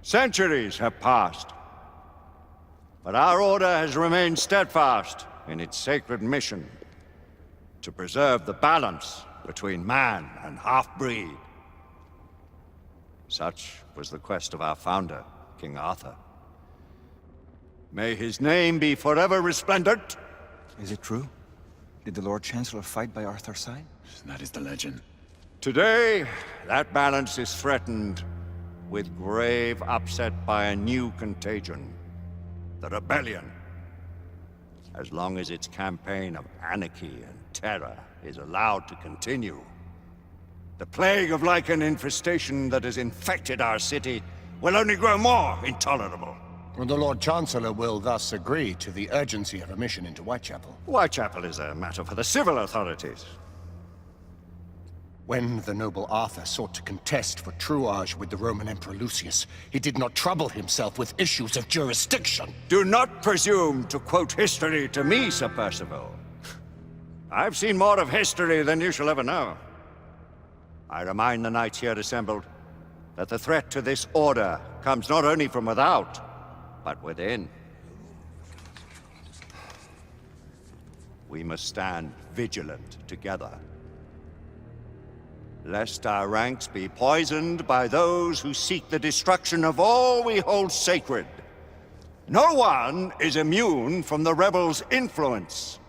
Centuries have passed, but our order has remained steadfast in its sacred mission to preserve the balance between man and half-breed. Such was the quest of our founder, King Arthur. May his name be forever resplendent. Is it true? Did the Lord Chancellor fight by Arthur's side? That is the legend. Today, that balance is threatened with grave upset by a new contagion, the rebellion. As long as its campaign of anarchy and terror is allowed to continue, the plague of lichen infestation that has infected our city will only grow more intolerable. Well, the Lord Chancellor will thus agree to the urgency of a mission into Whitechapel. Whitechapel is a matter for the civil authorities. When the noble Arthur sought to contest for truage with the Roman Emperor Lucius, he did not trouble himself with issues of jurisdiction. Do not presume to quote history to me, Sir Percival. I've seen more of history than you shall ever know. I remind the knights here assembled that the threat to this order comes not only from without, but within. We must stand vigilant together, lest our ranks be poisoned by those who seek the destruction of all we hold sacred. No one is immune from the rebels' influence.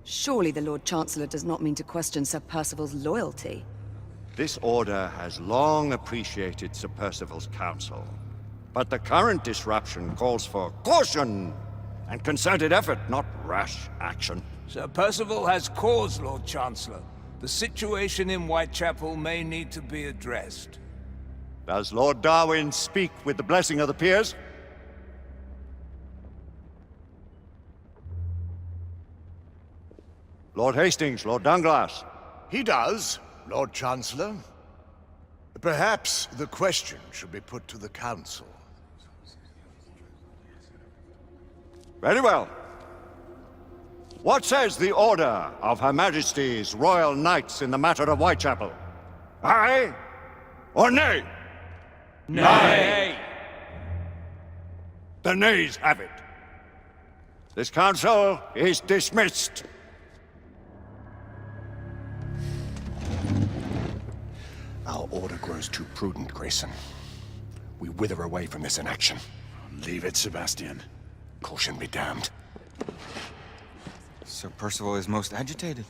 Surely the Lord Chancellor does not mean to question Sir Percival's loyalty. This order has long appreciated Sir Percival's counsel, but the current disruption calls for caution and concerted effort, not rash action. Sir Percival has cause, Lord Chancellor. The situation in Whitechapel may need to be addressed. Does Lord Darwin speak with the blessing of the peers? Lord Hastings, Lord Dunglass. He does, Lord Chancellor. Perhaps the question should be put to the Council. Very well. What says the Order of Her Majesty's Royal Knights in the matter of Whitechapel? Aye or nay? Nay! The nays have it. This council is dismissed. Our order grows too prudent, Grayson. We wither away from this inaction. Leave it, Sebastian. Caution be damned. Sir Percival is most agitated.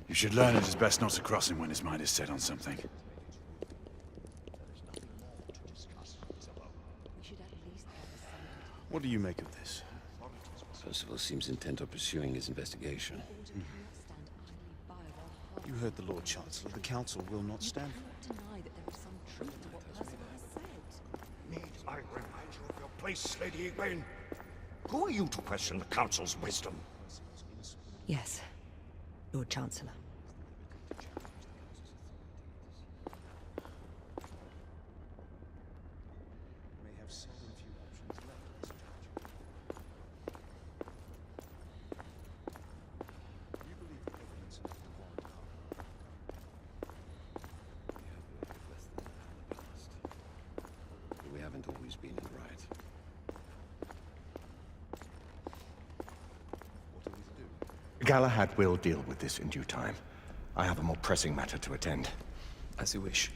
You should learn it is best not to cross him when his mind is set on something. What do you make of this? Percival seems intent on pursuing his investigation. You heard the Lord Chancellor. The Council will not stand for it. Need I remind you of your place, Lady Egwene? Who are you to question the Council's wisdom? Yes, Lord Chancellor. We haven't always been in the right. Galahad will deal with this in due time. I have a more pressing matter to attend. As you wish.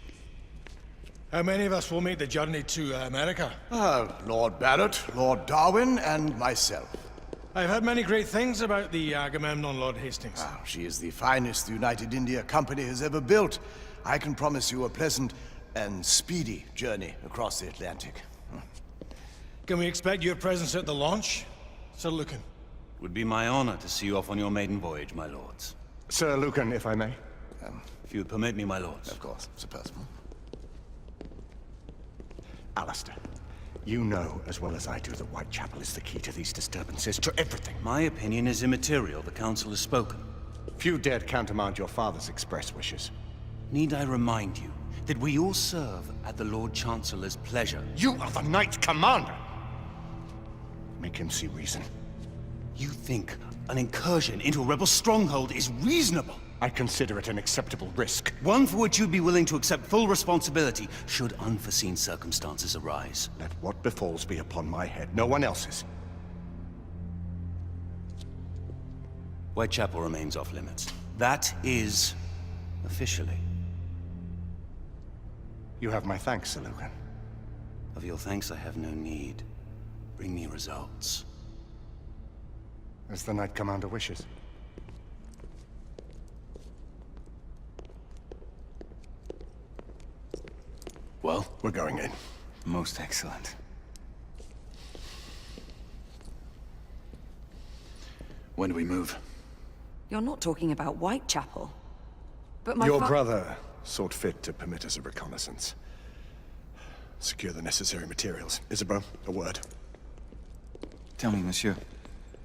How many of us will make the journey to America? Lord Barrett, Lord Darwin, and myself. I've heard many great things about the Agamemnon, Lord Hastings. She is the finest the United India Company has ever built. I can promise you a pleasant and speedy journey across the Atlantic. Can we expect your presence at the launch, Sir Lucan? It would be my honor to see you off on your maiden voyage, my lords. Sir Lucan, if I may. If you would permit me, my lords. Of course, Sir Percival. Alistair, you know as well as I do that Whitechapel is the key to these disturbances, to everything. My opinion is immaterial. The Council has spoken. Few dared countermand your father's express wishes. Need I remind you that we all serve at the Lord Chancellor's pleasure? You are the Knight Commander! Make him see reason. You think an incursion into a rebel stronghold is reasonable? I consider it an acceptable risk. One for which you'd be willing to accept full responsibility should unforeseen circumstances arise. Let what befalls be upon my head, no one else's. Whitechapel remains off limits. That is... officially. You have my thanks, Sir Lucan. Of your thanks I have no need. Bring me results. As the Knight Commander wishes. Well, we're going in. Most excellent. When do we move? You're not talking about Whitechapel. But my Your brother sought fit to permit us a reconnaissance. Secure the necessary materials. Isabeau, a word. Tell me, monsieur,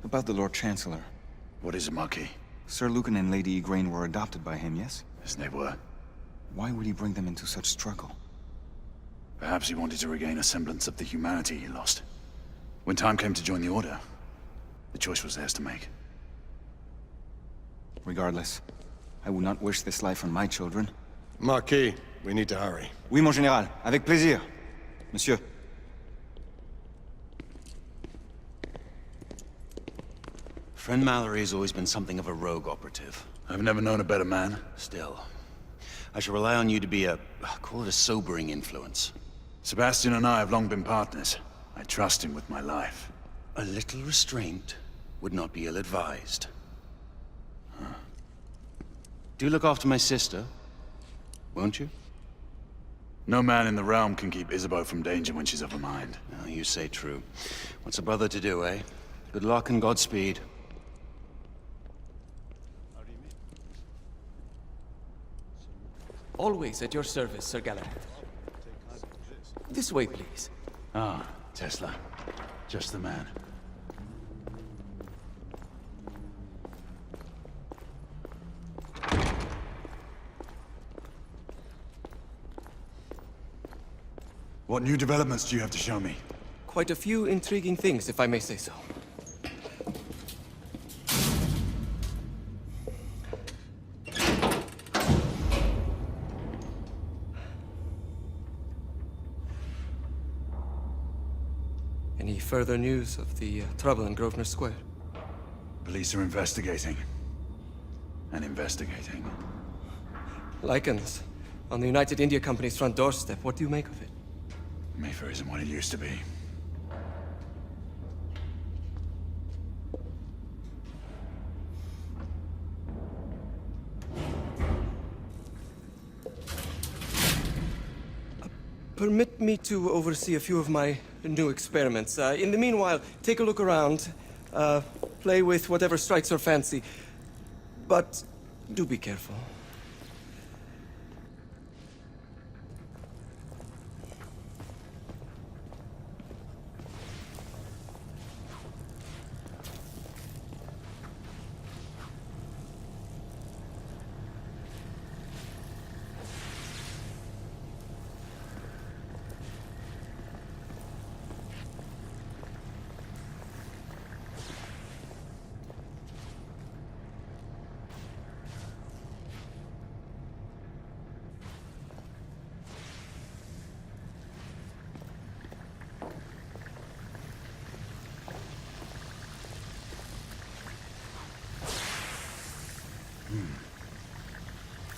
about the Lord Chancellor. What is it, Marquis? Sir Lucan and Lady Igraine were adopted by him, yes? Yes, they were. Why would he bring them into such struggle? Perhaps he wanted to regain a semblance of the humanity he lost. When time came to join the Order, the choice was theirs to make. Regardless, I would not wish this life on my children. Marquis, we need to hurry. Oui, mon général. Avec plaisir. Monsieur. Friend Mallory has always been something of a rogue operative. I've never known a better man. Still, I shall rely on you to be call it a sobering influence. Sebastian and I have long been partners. I trust him with my life. A little restraint would not be ill-advised. Do look after my sister, won't you? No man in the realm can keep Isabeau from danger when she's of her mind. Oh, you say true. What's a brother to do, eh? Good luck and Godspeed. Always at your service, Sir Galahad. This way, please. Ah, Tesla. Just the man. What new developments do you have to show me? Quite a few intriguing things, if I may say so. Any further news of the trouble in Grosvenor Square? Police are investigating. And investigating. Lycans, on the United India Company's front doorstep. What do you make of it? Mayfair isn't what it used to be. Permit me to oversee a few of my new experiments. In the meanwhile, take a look around. Play with whatever strikes your fancy. But do be careful.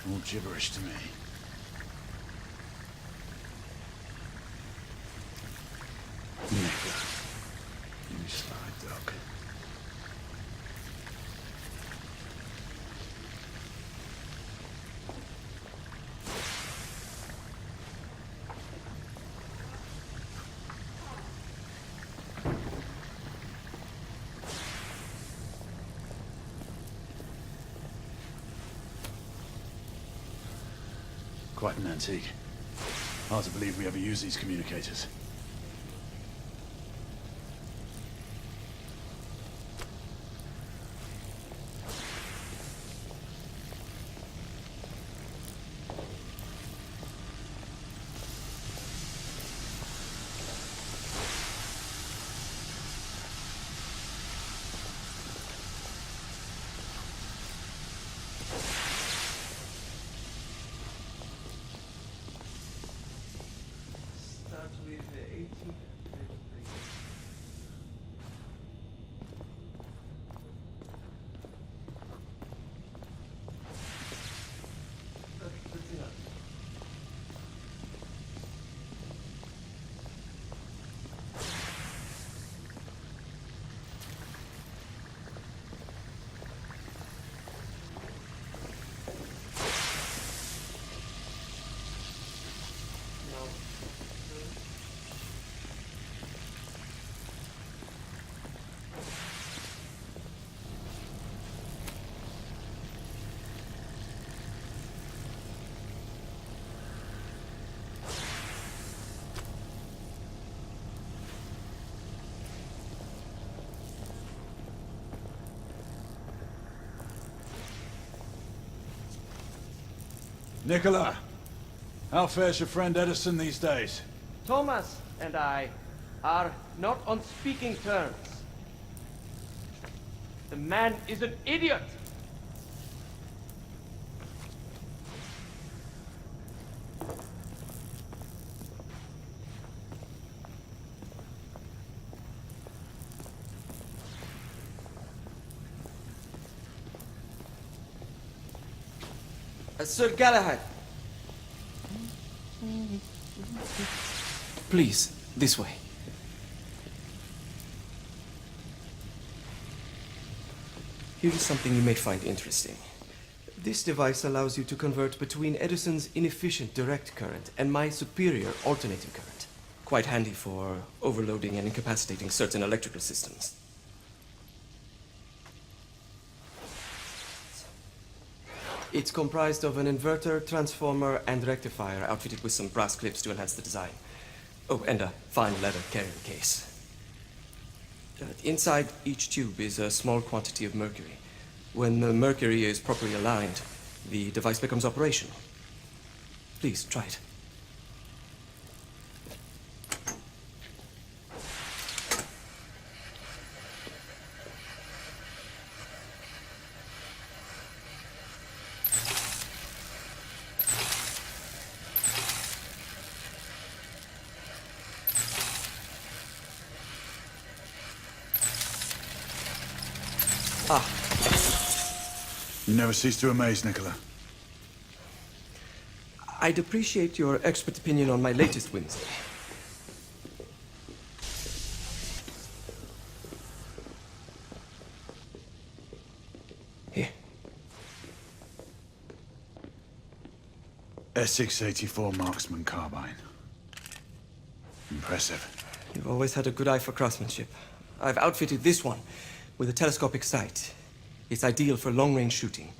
All gibberish to me. Nigga. You sly duck. Quite an antique. Hard to believe we ever use these communicators. Nicola, how fares your friend Edison these days? Thomas and I are not on speaking terms. The man is an idiot! Sir Galahad. Please, this way. Here is something you may find interesting. This device allows you to convert between Edison's inefficient direct current and my superior alternating current. Quite handy for overloading and incapacitating certain electrical systems. It's comprised of an inverter, transformer, and rectifier outfitted with some brass clips to enhance the design. Oh, and a fine leather carrying case. Inside each tube is a small quantity of mercury. When the mercury is properly aligned, the device becomes operational. Please, try it. You never cease to amaze, Nicola. I'd appreciate your expert opinion on my latest whimsy. Here. S684 Marksman Carbine. Impressive. You've always had a good eye for craftsmanship. I've outfitted this one with a telescopic sight. It's ideal for long-range shooting.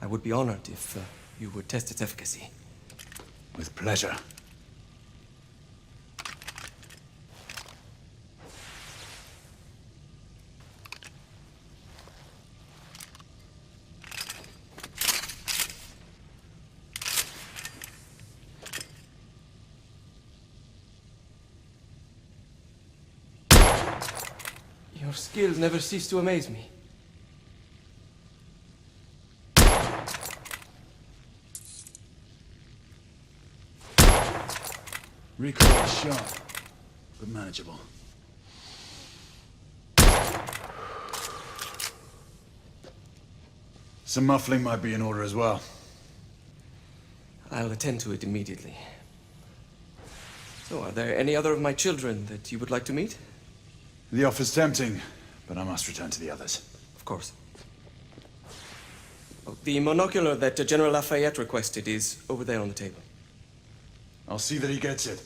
I would be honored if you would test its efficacy. With pleasure. Your skills never cease to amaze me. Recoil is sharp, but manageable. Some muffling might be in order as well. I'll attend to it immediately. So, are there any other of my children that you would like to meet? The offer's tempting, but I must return to the others. Of course. Oh, the monocular that General Lafayette requested is over there on the table. I'll see that he gets it.